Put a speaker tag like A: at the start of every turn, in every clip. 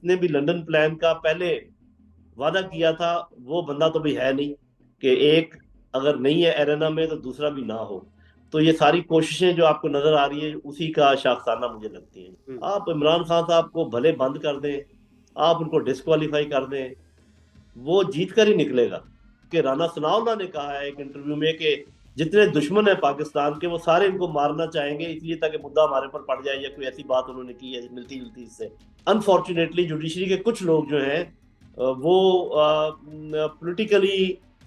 A: जिसने भी London plan का पहले वादा किया था वो बंदा तो भी है नहीं कि एक अगर नहीं है एरेना में तो दूसरा भी ना हो। तो ये सारी कोशिशें जो आपको नजर आ रही है उसी का शाखसाना मुझे लगती है।
B: हम्म।
A: आप इमरान खान साहब को भले बंद कर दें, आप उनको डिस्क्वालीफाई कर दें, वो जीत कर ही निकलेगा। कि राना सनाउल्लाह ने कहा है एक इंटरव्यू में कि जितने दुश्मन है पाकिस्तान के वो सारे इनको मारना चाहेंगे इसलिए ताकि मुद्दा हमारे पर पड़ जाए, या कोई ऐसी बात उन्होंने की है मिलती जुलती इससे। अनफॉर्चुनेटली जुडिशरी के कुछ लोग जो हैं वो पॉलिटिकली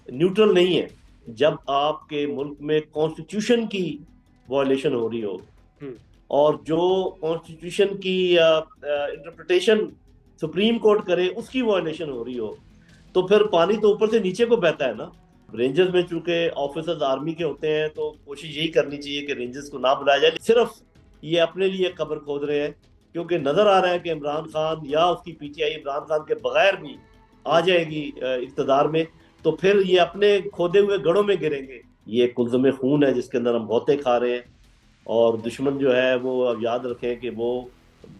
A: न्यूट्रल नहीं है। जब आपके मुल्क में कॉन्स्टिट्यूशन की वॉयलेशन हो रही हो
B: हम्म।
A: और जो कॉन्स्टिट्यूशन की इंटरप्रिटेशन सुप्रीम कोर्ट करे उसकी वॉयलेशन हो रही हो, तो फिर पानी तो ऊपर से नीचे को बहता है ना। रेंजर्स में चूंकि ऑफिसर्स आर्मी के होते हैं तो कोशिश यही करनी चाहिए कि रेंजर्स को ना बुलाया जाए। सिर्फ ये अपने लिए कब्र खोद रहे हैं क्योंकि नजर आ रहा है कि इमरान खान या उसकी पीटीआई इमरान खान के बगैर भी आ
B: हम्म।
A: जाएगी इक्तदार में। तो फिर ये अपने खोदे हुए गढ़ों में गिरेंगे। ये कुल्ज़म खून है जिसके अंदर हम बहुते खा रहे हैं। और दुश्मन जो है वो अब याद रखें कि वो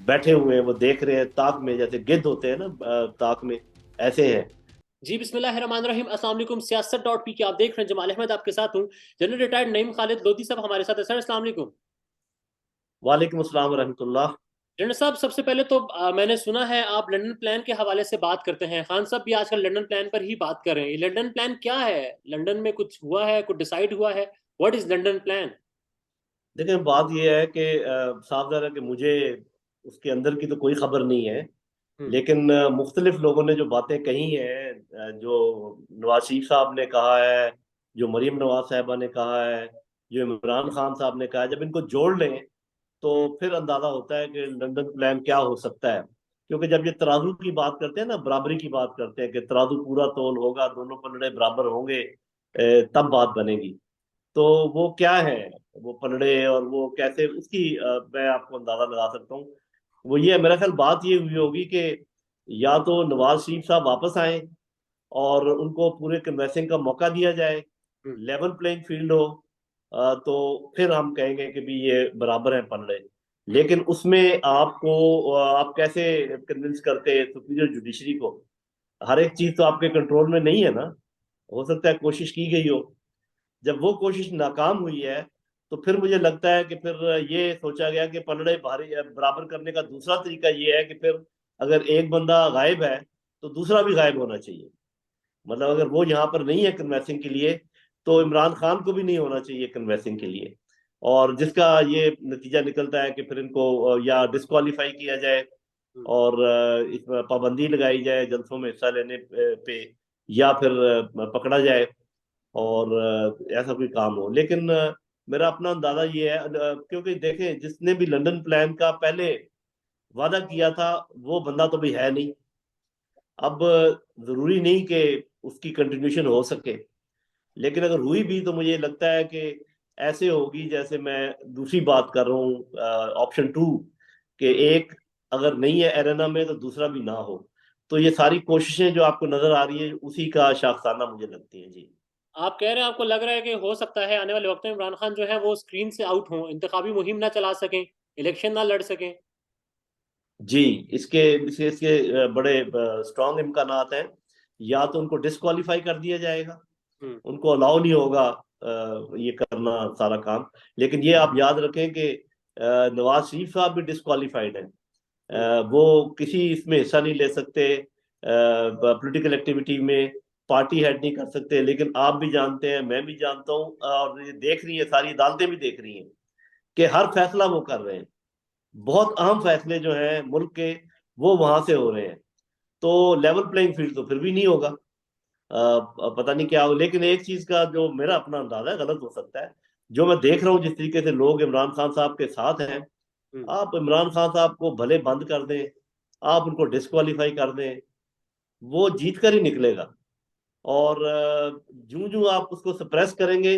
A: बैठे हुए हैं, वो देख रहे हैं ताक में, जैसे गिद्ध होते हैं ना ताक में, ऐसे हैं।
B: जी बिस्मिल्लाहिर्रहमानिर्रहीम, अस्सलाम वालेकुम। सियासत डॉट पी के आप देख रहे हैं। जमाल अहमद आपके साथ हूँ। जनरल रिटायर्ड नईम खालिद लोधी साहब हमारे साथ है। सर अस्सलाम वालेकुम।
A: वालेकुम अस्सलाम रहमतुल्लाह।
B: जनरल साहब, सबसे पहले तो मैंने सुना है आप लंदन प्लान के हवाले से बात करते हैं। खान साहब भी आजकल लंदन प्लान पर ही बात कर रहे हैं। ये लंदन प्लान क्या है? लंदन में कुछ हुआ है, कुछ डिसाइड हुआ है? What is London plan?
A: देखें, बात यह है कि साफ ज़ाहिर है कि मुझे उसके अंदर की तो कोई खबर नहीं है।
B: हम्म।
A: लेकिन मुख्तलिफ लोगों ने जो बातें कही हैं, जो नवाज शरीफ साहब ने कहा है, जो मरीम नवाज साहबा ने कहा है, जो इमरान खान साहब ने कहा है, जब इनको जोड़ लें तो
B: हम्म।
A: फिर अंदाजा होता है कि लंदन प्लान क्या हो सकता है। क्योंकि जब ये तराजू की बात करते हैं ना, बराबरी की बात करते हैं कि तराजू पूरा तोल होगा, दोनों पलड़े बराबर होंगे, तब बात बनेगी। तो वो क्या है, वो पलड़े और वो कैसे उसकी मैं आपको अंदाजा लगा सकता हूँ। वो ये मेरा ख्याल बात ये हुई होगी कि या तो नवाज शरीफ साहब वापस आए और उनको पूरे कन्वेंसिंग का मौका दिया जाए,
B: हम्म।
A: लेवल प्लेइंग फील्ड हो, तो फिर हम कहेंगे कि भी ये बराबर है पलड़े। लेकिन उसमें आपको आप कैसे कन्विंस करते सुपीरियर जुडिशरी को? हर एक चीज तो आपके कंट्रोल में नहीं है ना। हो सकता है कोशिश की गई हो, जब वो कोशिश नाकाम हुई है तो फिर मुझे लगता है कि फिर ये सोचा गया कि पलड़े भारी बराबर करने का दूसरा तरीका ये है कि फिर अगर एक बंदा गायब है तो दूसरा भी गायब होना चाहिए। मतलब अगर वो यहाँ पर नहीं है कन्वेंसिंग के लिए तो इमरान खान को भी नहीं होना चाहिए कन्वेंसिंग के लिए। और जिसका ये नतीजा निकलता है कि फिर इनको या डिस्qualify किया जाए
B: हम्म।
A: और इसमें पाबंदी लगाई जाए जलसों में हिस्सा लेने पे, या फिर पकड़ा जाए और ऐसा कोई काम हो। लेकिन मेरा अपना अंदाजा ये है, क्योंकि देखें जिसने भी लंदन प्लान का पहले वादा किया था वो बंदा तो भी है नहीं। अब जरूरी नहीं कि उसकी कंटिन्यूशन हो सके, लेकिन अगर हुई भी तो मुझे लगता है कि ऐसे होगी जैसे मैं दूसरी बात कर रहा हूँ, ऑप्शन 2, कि एक अगर नहीं है एरेना में तो दूसरा भी ना हो। तो ये सारी कोशिशें जो आपको नजर आ रही है उसी का शाखसाना मुझे लगती है जी।
B: आप कह रहे हैं आपको लग रहा है कि हो सकता है आने वाले वक्त में इमरान खान जो है वो स्क्रीन से आउट हों, इंतखाबी मुहिम ना चला सकें, इलेक्शन ना लड़ सकें?
A: जी, इसके इसके, इसके बड़े स्ट्रांग इम्कानात हैं। या तो उनको डिस्qualify कर दिया जाएगा,
B: हम्म।
A: उनको अलाउ नहीं होगा ये करना सारा काम। लेकिन ये आप याद रखें कि नवाज शरीफ साहब भी डिस्qualified हैं।
B: हम्म।
A: वो किसी इसमें हिस्सा नहीं ले सकते, पॉलिटिकल एक्टिविटी में पार्टी हेड नहीं कर सकते। लेकिन आप भी जानते हैं, मैं भी जानता हूँ, और ये देख रही है सारी अदालतें भी देख रही हैं कि हर फैसला वो कर रहे हैं। बहुत अहम फैसले जो हैं मुल्क के वो वहां से हो रहे हैं। तो लेवल प्लेइंग फील्ड तो फिर भी नहीं होगा। पता नहीं क्या हो। लेकिन एक चीज का जो मेरा अपना अंदाजा है, गलत हो सकता है, जो मैं देख रहा हूँ जिस तरीके से लोग इमरान खान साहब के साथ हैं,
B: हम्म।
A: आप इमरान खान साहब को भले बंद कर दें, आप उनको डिस्qualify कर दें, वो जीत कर ही निकलेगा। और जूं जूं आप उसको सप्रेस करेंगे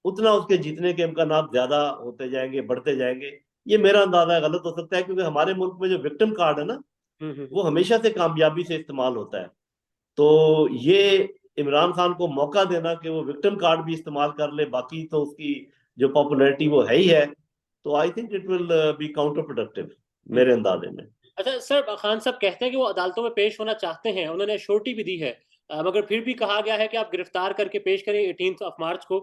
A: उतना उसके जीतने के इम्कानात ज्यादा होते जाएंगे, बढ़ते जाएंगे। ये मेरा अंदाजा है, गलत हो सकता है, क्योंकि हमारे मुल्क में जो विक्टिम कार्ड है ना,
B: हम्म।
A: वो हमेशा से कामयाबी से इस्तेमाल होता है। तो ये इमरान खान को मौका देना कि वो विक्टिम कार्ड भी इस्तेमाल कर ले, बाकी तो उसकी जो पॉपुलैरिटी वो है ही है। तो I think it will be counterproductive
B: hmm.
A: मेरे अंदाजे में।
B: अच्छा सर, खान साहब कहते हैं कि वो अदालतों में पेश होना चाहते हैं, उन्होंने श्योरिटी भी दी है, मगर फिर भी कहा गया है कि आप गिरफ्तार करके पेश करें 18 मार्च को।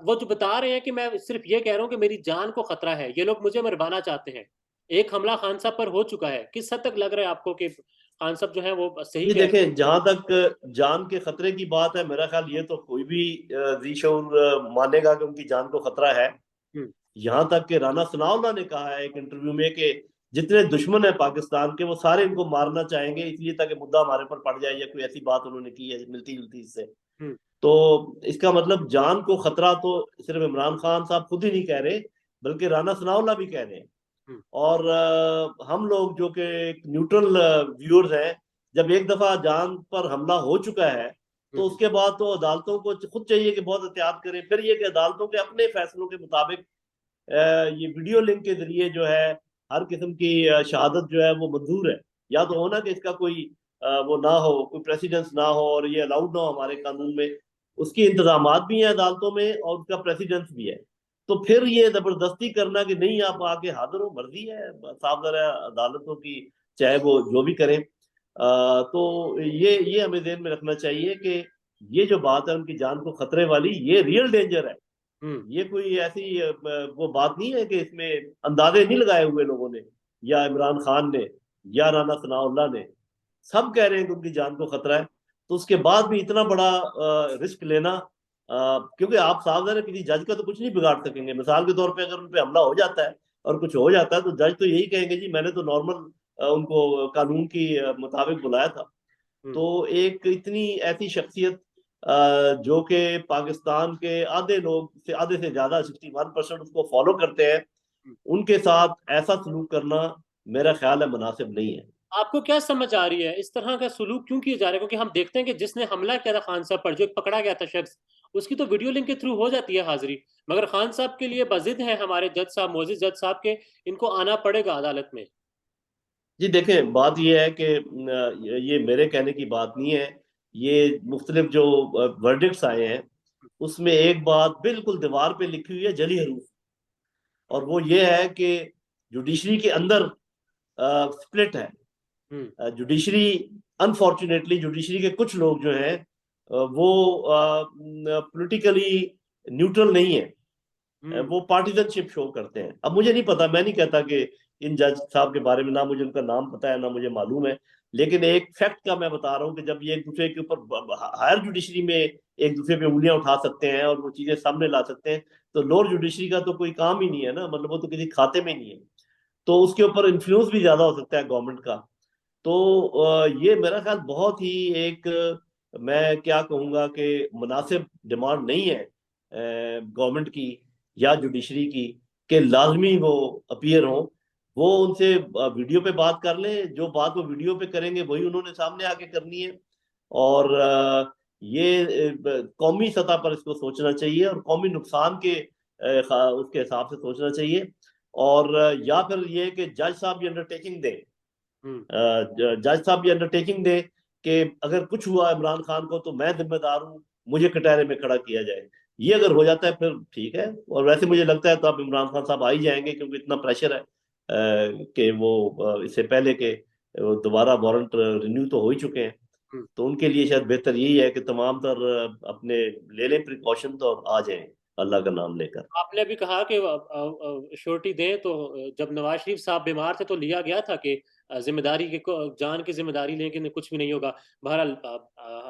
B: वो जो बता रहे हैं कि मैं सिर्फ ये कह रहा हूँ कि मेरी जान को खतरा है, ये लोग मुझे मरवाना चाहते हैं। एक हमला खान साहब पर हो चुका है, किस हद तक लग रहा है आपको कि खान साहब जो है वो सही
A: ये
B: कह रहे
A: देखें, जहां तक जान के खतरे की बात है, मेरा ख्याल ये तो कोई भी जी शऊर मानेगा कि उनकी जान को खतरा है।
B: हैं?
A: यहां तक कि राना सनाउल्लाह ने कहा है एक इंटरव्यू में कि जितने दुश्मन है पाकिस्तान के वो सारे इनको मारना चाहेंगे, इसलिए ताकि मुद्दा हमारे पर पड़ जाए, या कोई ऐसी बात उन्होंने की है मिलती जुलती इससे।
B: हम्म।
A: तो इसका मतलब जान को खतरा तो सिर्फ इमरान खान साहब खुद ही नहीं कह रहे, बल्कि राना सनाउल्लाह भी कह रहे हैं।
B: हम्म।
A: और हम लोग जो कि न्यूट्रल व्यूअर्स हैं, जब एक दफा जान पर हमला हो चुका है तो
B: हम्म।
A: उसके बाद तो अदालतों को खुद चाहिए कि बहुत एहतियात करें। फिर ये कि अदालतों के अपने फैसलों के मुताबिक ये वीडियो लिंक के जरिए जो है हर किस्म की शहादत जो है वो मंजूर है। या तो होना कि इसका कोई वो ना हो, कोई प्रेसिडेंस ना हो और ये अलाउड ना हो हमारे कानून में, उसकी इंतजामात भी हैं अदालतों में और उसका प्रेसिडेंस भी है। तो फिर ये जबरदस्ती करना कि नहीं आप आके हाजिर हो, मर्जी है साफ जरा अदालतों की, चाहे वो जो भी करें। तो ये हमें ध्यान में रखना चाहिए कि ये जो बात है उनकी जान को खतरे वाली, ये रियल डेंजर है।
B: हम्म।
A: ये कोई ऐसी वो बात नहीं है कि इसमें अंदाजे नहीं लगाए हुए लोगों ने, या इमरान खान ने, या राना सनाउल्लाह ने। सब कह रहे हैं कि उनकी जान को खतरा है। तो उसके बाद भी इतना बड़ा रिस्क लेना, क्योंकि आप साफ ज़ाहिर है किसी जज का तो कुछ नहीं बिगाड़ सकेंगे। मिसाल के तौर पे अगर उन पे हमला हो जाता है और कुछ हो जाता है तो जज तो यही कहेंगे जी मैंने तो नॉर्मल उनको कानून की मुताबिक बुलाया था।
B: हम्म।
A: तो एक इतनी ऐसी शख्सियत जो कि पाकिस्तान के आधे लोग से, आधे से ज्यादा 61% उसको फॉलो करते हैं,
B: हम्म।
A: उनके साथ ऐसा सलूक करना मेरा ख्याल है मुनासिब नहीं है।
B: आपको क्या समझ आ रही है, इस तरह का सुलूक क्यों किया जा रहा है? क्योंकि हम देखते हैं कि जिसने हमला किया था खान साहब पर, जो एक पकड़ा गया था शख्स, उसकी तो वीडियो लिंक के थ्रू हो जाती है हाजिरी, मगर खान साहब के लिए बजिद है हमारे जज साहब, मोजिज जज साहब के, इनको आना पड़ेगा अदालत में।
A: जी देखें, बात यह है कि ये मेरे कहने की बात नहीं है। ये मुख्तलिफ जो वर्डिक्ट्स आए हैं उसमें एक बात बिल्कुल दीवार पे लिखी हुई है जली हरूफ, और वो ये है कि जुडिशरी के अंदर स्प्लिट है।
B: हम्म।
A: जुडिशरी, अनफॉर्चुनेटली जुडिशरी के कुछ लोग जो हैं वो पॉलिटिकली न्यूट्रल नहीं है।
B: हम्म।
A: वो पार्टिजनशिप शो करते हैं। अब मुझे नहीं पता, मैं नहीं कहता कि इन जज साहब के बारे में ना मुझे उनका नाम पता है ना मुझे मालूम है, लेकिन एक फैक्ट का मैं बता रहा हूँ कि जब ये एक दूसरे के ऊपर हायर जुडिशरी में एक दूसरे पे उंगलियां उठा सकते हैं और वो चीजें सामने ला सकते हैं, तो लोअर जुडिशरी का तो कोई काम ही नहीं है ना, मतलब वो तो किसी खाते में नहीं है। तो उसके ऊपर इन्फ्लुएंस भी ज्यादा हो सकता है गवर्नमेंट का। तो ये मेरा ख्याल बहुत ही एक मैं क्या कहूँगा कि मुनासिब डिमांड नहीं है गवर्नमेंट की या जुडिशरी की कि लाजमी वो अपीयर हो। वो उनसे वीडियो पे बात कर ले, जो बात वो वीडियो पे करेंगे वही उन्होंने सामने आके करनी है। और ये कौमी सतह पर इसको सोचना चाहिए और कौमी नुकसान के उसके हिसाब से सोचना चाहिए। और या फिर ये कि जज साहब ये अंडरटेकिंग दें,
B: हम्म।
A: जज साहब ये अंडरटेकिंग दे कि अगर कुछ हुआ इमरान खान को तो मैं जिम्मेदार हूँ, मुझे कटहरे में खड़ा किया जाए। ये अगर हो जाता है फिर ठीक है, और वैसे मुझे लगता है तो अब इमरान खान साहब आ ही जाएंगे क्योंकि इतना प्रेशर है कि वो इससे पहले के वो दोबारा वारंट रिन्यू तो हो ही चुके हैं।
B: हम्म।
A: तो उनके लिए शायद बेहतर यही है कि तमाम तर अपने ले लें प्रिकॉशन तो आ जाएं अल्लाह का नाम लेकर।
B: आपने अभी कहा कि श्योरिटी दें, तो जब नवाज शरीफ साहब बीमार थे तो लिया गया था कि जिम्मेदारी के जान की जिम्मेदारी लेकिन कुछ भी नहीं होगा। बहरहाल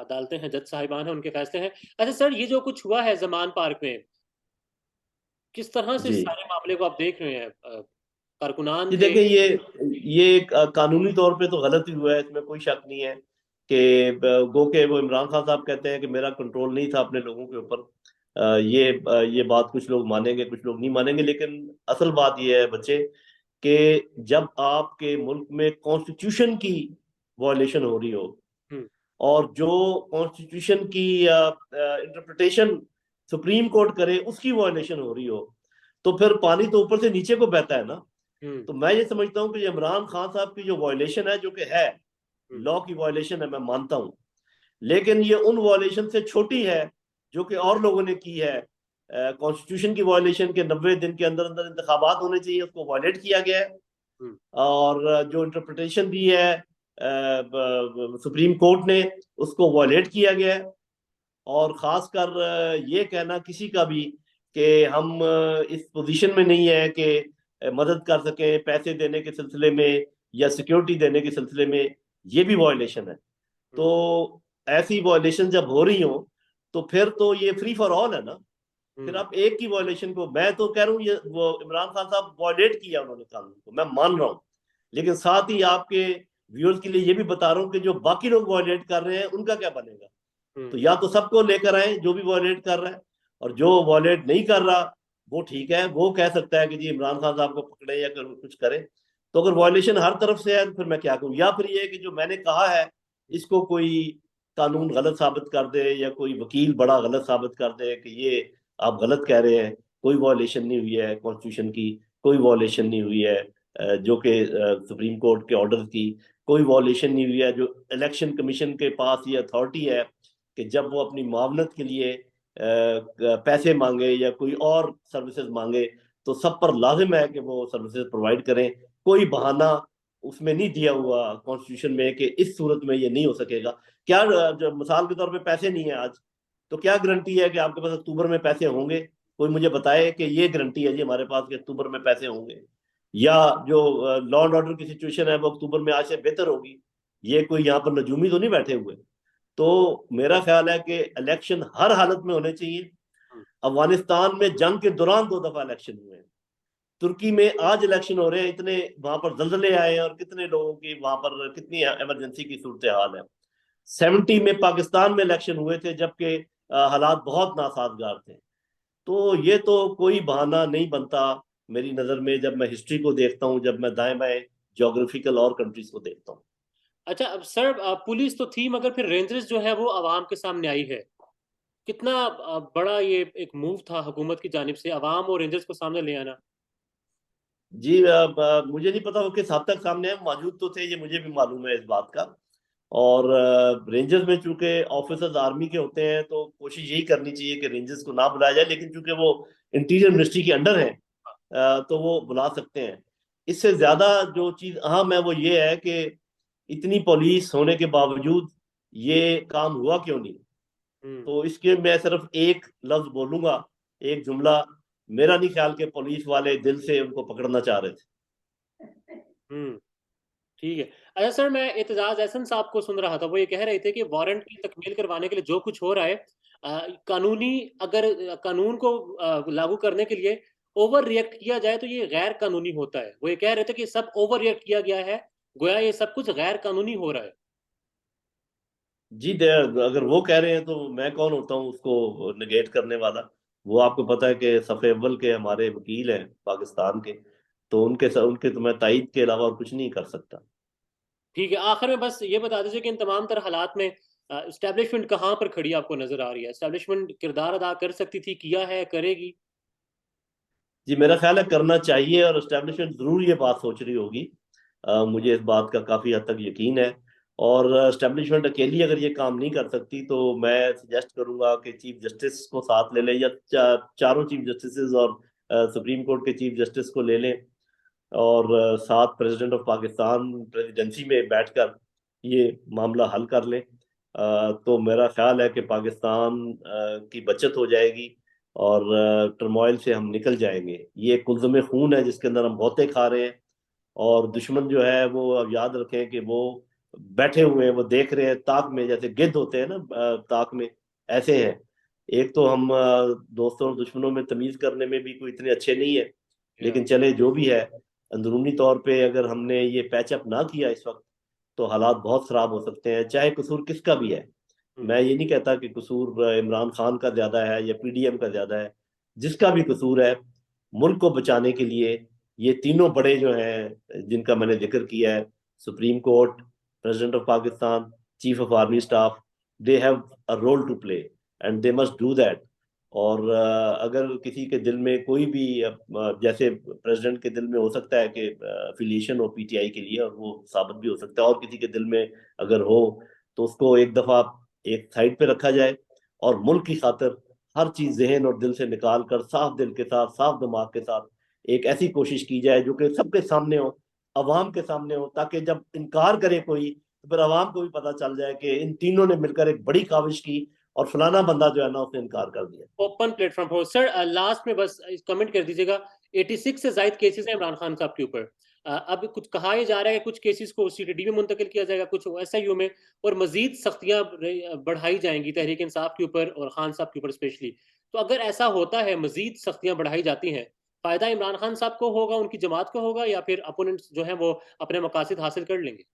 B: अदालतें हैं, जज साहिबान हैं, उनके फैसले हैं। अच्छा सर, ये जो कुछ हुआ है जमान पार्क में, किस तरह से इस
A: जी
B: सारे मामले को आप देख रहे हैं? कारकुनान
A: जी
B: थे।
A: देखें, ये एक कानूनी तौर पे तो गलत ही हुआ है, इसमें कोई शक नहीं है कि गो के वो इमरान खान साहब कहते हैं कि मेरा कंट्रोल नहीं था अपने लोगों के ऊपर। ये बात कुछ लोग मानेंगे कुछ लोग नहीं मानेंगे, लेकिन असल बात ये है बच्चे कि जब आपके मुल्क में कॉन्स्टिट्यूशन की वॉयलेशन हो रही हो
B: हम्म।
A: और जो कॉन्स्टिट्यूशन की इंटरप्रिटेशन सुप्रीम कोर्ट करे उसकी वॉयलेशन हो रही हो, तो फिर पानी तो ऊपर से नीचे को बहता है ना।
B: हम्म।
A: तो मैं ये समझता हूँ कि इमरान खान साहब की जो वॉयलेशन है, जो कि है
B: हम्म।
A: लॉ की वॉयलेशन है, मैं मानता हूँ, लेकिन ये उन वॉयलेशन से छोटी है जो कि और लोगों ने की है। कॉन्स्टिट्यूशन की वॉयलेशन के 90 दिन के अंदर अंदर इंतखाबात होने चाहिए, उसको वॉयलेट किया गया है।
B: हम्म।
A: और जो इंटरप्रिटेशन दी है सुप्रीम कोर्ट ने, उसको वॉयलेट किया गया है। और खासकर ये कहना किसी का भी कि हम इस पोजीशन में नहीं है कि मदद कर सकें पैसे देने के सिलसिले में या सिक्योरिटी देने के सिलसिले में, ये भी वॉयलेशन है।
B: हम्म।
A: तो ऐसी वॉयलेशन जब हो रही हो तो फिर तो ये फ्री फॉर ऑल है ना। फिर
B: हम्म।
A: आप एक की वॉयलेशन को, मैं तो कह रहा हूँ ये वो इमरान खान साहब वॉयलेट किया उन्होंने कानून को, मैं मान रहा हूँ। लेकिन साथ ही आपके व्यूअर्स के लिए ये भी बता रहा हूँ कि जो बाकी लोग वॉयलेट कर रहे हैं उनका क्या बनेगा। तो
B: हम्म।
A: या तो सबको लेकर आए जो भी वॉयलेट कर रहा है, और जो वॉयलेट नहीं कर रहा वो ठीक है, वो कह सकता है कि जी इमरान खान साहब को पकड़े या कुछ करे। तो अगर वॉयलेशन हर तरफ से है तो फिर मैं क्या कहूँ, या फिर ये है कि जो मैंने कहा है इसको कोई कानून गलत साबित कर दे या कोई वकील बड़ा गलत साबित कर दे कि ये आप गलत कह रहे हैं, कोई वॉयलेशन नहीं हुई है कॉन्स्टिट्यूशन की, कोई वॉयलेशन नहीं हुई है जो कि सुप्रीम कोर्ट के ऑर्डर की, कोई वॉयलेशन नहीं हुई है। जो इलेक्शन कमीशन के पास ये अथॉरिटी है कि जब वो अपनी मामलत के लिए पैसे मांगे या कोई और सर्विसेज मांगे तो सब पर लाजिम है कि वो सर्विसेज प्रोवाइड करें। कोई बहाना उसमें नहीं दिया हुआ कॉन्स्टिट्यूशन में कि इस सूरत में ये नहीं हो सकेगा। क्या जो मिसाल के तौर पे पैसे नहीं है आज, तो क्या गारंटी है कि आपके पास अक्टूबर में पैसे होंगे? कोई मुझे बताए कि ये गारंटी है जी हमारे पास कि अक्टूबर में पैसे होंगे, या जो लॉ एंड ऑर्डर की सिचुएशन है वो अक्टूबर में आज से बेहतर होगी। ये कोई यहाँ पर नजूमी तो नहीं बैठे हुए। तो मेरा ख्याल है कि इलेक्शन हर हालत में होने चाहिए। अफगानिस्तान में जंग के दौरान 2 दफा इलेक्शन हुए हैं, तुर्की में आज इलेक्शन हो रहे हैं, इतने वहां पर जल्जले आए हैं और कितने लोगों की वहां पर कितनी इमरजेंसी की सूरत हाल है। 70 में पाकिस्तान में इलेक्शन हुए थे जबकि हालात बहुत नासाजगार थे। तो ये तो कोई बहाना नहीं बनता मेरी नजर में, जब मैं हिस्ट्री को देखता हूँ, जब मैं दाएं बाएं ज्योग्राफिकल और कंट्रीज को देखता हूँ।
B: अच्छा, अब सर पुलिस तो थी मगर फिर रेंजर्स जो है वो आवाम के सामने आई है। कितना बड़ा ये एक मूव था हुकूमत की जानिब से आवाम और रेंजर्स को सामने ले आना।
A: जी मुझे नहीं पता वो किस हद तक सामने है, मौजूद तो थे, ये मुझे भी मालूम है इस बात का। और रेंजर्स में चूंकि ऑफिसर्स आर्मी के होते हैं तो कोशिश यही करनी चाहिए कि रेंजर्स को ना बुलाया जाए, लेकिन चूंकि वो इंटीरियर मिनिस्ट्री के अंडर हैं तो वो बुला सकते हैं। इससे ज्यादा जो चीज अहम है वो ये है कि इतनी पुलिस होने के बावजूद ये काम हुआ क्यों नहीं।
B: हम्म।
A: तो इसके मैं सिर्फ एक लफ्ज बोलूंगा, एक जुमला, मेरा नहीं ख्याल कि पुलिस वाले दिल से उनको पकड़ना चाह रहे थे।
B: हम्म। ठीक है। अच्छा सर, मैं एतजाज एहसन साहब को सुन रहा था, वो ये कह रहे थे कि वारंट की तकमील करवाने के लिए जो कुछ हो रहा है, कानूनी, अगर कानून को लागू करने के लिए ओवर रिएक्ट किया जाए तो ये गैर कानूनी होता है। वो ये कह रहे थे कि सब ओवर रिएक्ट किया गया है, गोया ये सब कुछ गैर कानूनी हो रहा है।
A: जी अगर वो कह रहे हैं तो मैं कौन होता हूँ उसको निगेट करने वाला। वो आपको पता है कि सफ़े अव्वल के हमारे वकील हैं पाकिस्तान के, तो उनके तो मैं तायद के अलावा और कुछ नहीं कर सकता।
B: ठीक है, आखिर में बस ये बता दीजिए कि इन तमाम तर हालात में इस्टेब्लिशमेंट कहाँ पर खड़ी आपको नजर आ रही है? इस्टेब्लिशमेंट किरदार अदा कर सकती थी, किया है, करेगी?
A: जी मेरा ख्याल है करना चाहिए, और एस्टेब्लिशमेंट जरूर ये बात सोच रही होगी। मुझे इस बात का काफी हद तक यकीन है। और एस्टेब्लिशमेंट अकेली अगर ये काम नहीं कर सकती तो मैं सजेस्ट करूंगा कि चीफ जस्टिस को साथ ले लें, या चारों चीफ जस्टिस और सुप्रीम कोर्ट के चीफ जस्टिस को ले लें, और साथ प्रेसिडेंट ऑफ पाकिस्तान प्रेसिडेंसी में बैठकर ये मामला हल कर लें। तो मेरा ख्याल है कि पाकिस्तान की बचत हो जाएगी और टर्मोइल से हम निकल जाएंगे। ये कुल्ज़ुम खून है जिसके अंदर हम बहुते खा रहे हैं, और दुश्मन जो है वो अब याद रखें कि वो बैठे हुए हैं, वो देख रहे हैं ताक में, जैसे गिद्ध होते हैं ना ताक में, ऐसे हैं। एक तो हम दोस्तों और दुश्मनों में तमीज करने में भी कोई इतने अच्छे नहीं है,
B: या।
A: लेकिन चले जो भी है, अंदरूनी तौर पे अगर हमने ये पैचअप ना किया इस वक्त तो हालात बहुत खराब हो सकते हैं, चाहे कसूर किसका भी है।
B: हम्म।
A: मैं ये नहीं कहता कि कसूर इमरान खान का ज्यादा है या पीडीएम का ज्यादा है, जिसका भी कसूर है, मुल्क को बचाने के लिए ये तीनों बड़े जो हैं जिनका मैंने जिक्र किया है, supreme court, president of Pakistan, chief of army staff, they have a role to play and they must do that. और अगर किसी के दिल में कोई भी जैसे प्रेसिडेंट के दिल में हो सकता है कि अफिलिएशन हो पीटीआई के लिए, और वो साबित भी हो सकता है, और किसी के दिल में अगर हो तो उसको एक दफा एक साइड पे रखा जाए, और मुल्क की खातिर हर चीज जहन और दिल से निकाल कर साफ दिल के साथ साफ दिमाग के साथ एक ऐसी कोशिश की जाए जो कि सबके सामने हो, अवाम के सामने हो, ताकि जब इनकार करे कोई तो फिर अवाम को भी पता चल जाए कि इन तीनों ने मिलकर एक बड़ी काविश की और फलाना बंदा जो है ना उसने इनकार कर दिया।
B: ओपन प्लेटफॉर्म हो सर। लास्ट में बस कमेंट कर दीजिएगा, 86 से ज्यादा केसेस हैं इमरान खान साहब के ऊपर। अब कुछ कहा ही जा रहा है कि कुछ केसेस को सीटीडी में मुंतकिल किया जाएगा, कुछ एसआईयू में, और मजीद सख्तियां बढ़ाई जाएंगी तहरीक इंसाफ के ऊपर और खान साहब के ऊपर स्पेशली। तो अगर ऐसा होता है, मजीद सख्तियां बढ़ाई जाती हैं, फायदा इमरान खान साहब को होगा, उनकी जमात को होगा, या फिर अपोनेंट्स जो है वो अपने मकासद हासिल कर लेंगे?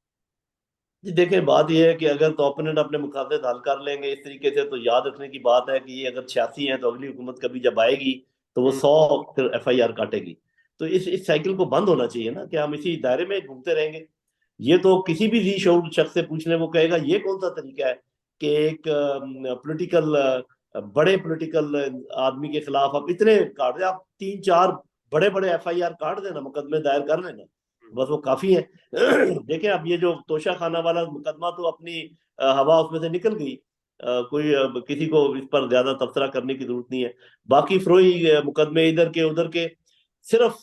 A: जी देखिए, बात यह है कि अगर तो ओपोनेंट अपने मुकाबले हल कर लेंगे इस तरीके से, तो याद रखने की बात है कि ये अगर 86 है तो अगली हुकूमत कभी जब आएगी तो वो
B: हम्म।
A: 100 फिर एफआईआर काटेगी। तो इस साइकिल को बंद होना चाहिए ना, कि हम इसी दायरे में घूमते रहेंगे। ये तो किसी भी जी शऊर शख्स से पूछने वो कहेगा ये कौन सा तरीका है कि एक पॉलिटिकल, बड़े पॉलिटिकल आदमी के खिलाफ आप इतने काट दें, आप 3-4 बड़े बड़े एफआईआर काट देना, मुकदमे दायर कर लेना, बस वो काफी है। देखें, अब ये जो तोशा खाना वाला मुकदमा तो अपनी हवा उसमें से निकल गई। कोई किसी को इस पर ज्यादा तबसरा करने की जरूरत नहीं है। बाकी फ्रोई मुकदमे इधर के उधर के, सिर्फ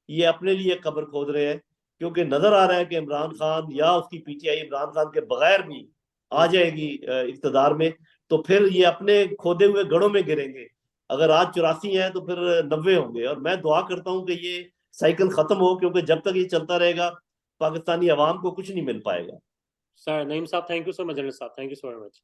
A: ये अपने लिए कब्र खोद रहे हैं, क्योंकि नजर आ रहा है कि इमरान खान या उसकी पीटीआई इमरान खान के बगैर भी आ जाएगी इक्तदार में, तो फिर ये अपने खोदे हुए गढ़ों में गिरेंगे। अगर आज 84 हैं तो फिर 90 होंगे, और मैं दुआ करता हूं कि ये साइकिल खत्म हो, क्योंकि जब तक ये चलता रहेगा पाकिस्तानी अवाम को कुछ नहीं मिल पाएगा।
B: सर नईम साहब, thank you so much. General साहब, थैंक यू सो मच।